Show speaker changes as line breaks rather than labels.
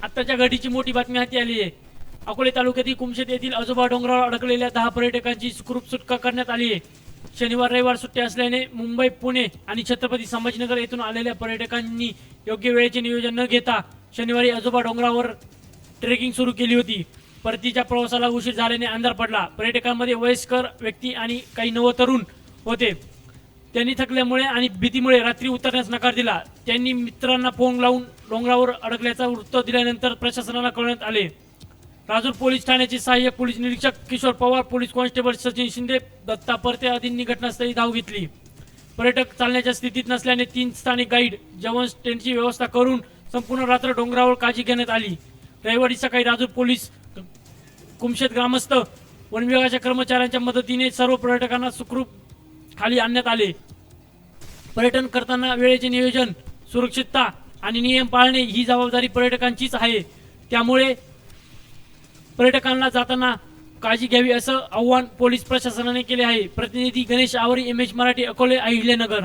आत्ताच्या घडीची मोठी बातमी हाती आली आहे। अकोले तालुक्यातील कुमशेत येथील आजोबा डोंगरावर अडकलेल्या 10 पर्यटकांची सुखरूप सुटका करण्यात आली आहे। शनिवार रविवार सुट्टी असल्याने मुंबई, पुणे आणि छत्रपती संभाजीनगर येथून आलेल्या पर्यटकांनी योग्य वेळेचे नियोजन न घेता शनिवारी आजोबा डोंगरावर ट्रेकिंग सुरू केली होती। परतीच्या प्रवासाला उशीर झाल्याने अंधार पडला। पर्यटकांमध्ये वयस्कर व्यक्ती आणि काही नवतरुण होते। त्यांनी थकल्यामुळे आणि भीतीमुळे रात्री उतरण्यास नकार दिला। त्यांनी मित्रांना फोन लावून डोंगरावर अडकल्याचा वृत्त दिल्यानंतर प्रशासनाला कळवण्यात आले। राजूर पोलीस ठाण्याचे सहाय्यक पोलीस निरीक्षक किशोर पवार, पोलीस कॉन्स्टेबल सचिन शिंदे, दत्ता परते आदींनी घटनास्थळी धाव घेतली। पर्यटक चालण्याच्या स्थितीत नसल्याने 3 स्थानिक गाईड, जवान टेंटची व्यवस्था करून संपूर्ण रात्र डोंगरावर काळजी घेण्यात आली। रविवारी सकाळी राजूर पोलीस, कुमशेत ग्रामस्थ, वन विभागाच्या कर्मचाऱ्यांच्या मदतीने सर्व पर्यटकांना सुखरूप खाली आणण्यात आले। पर्यटन करताना वेळेचे नियोजन, सुरक्षितता आणि नियम पाळणे ही जबाबदारी पर्यटकांचीच आहे। त्यामुळे पर्यटकांना जाताना काळजी घ्यावी असं आवाहन पोलीस प्रशासनाने केले आहे। प्रतिनिधी गणेश आवरी, MH मराठी, अकोले, अहिल्यानगर।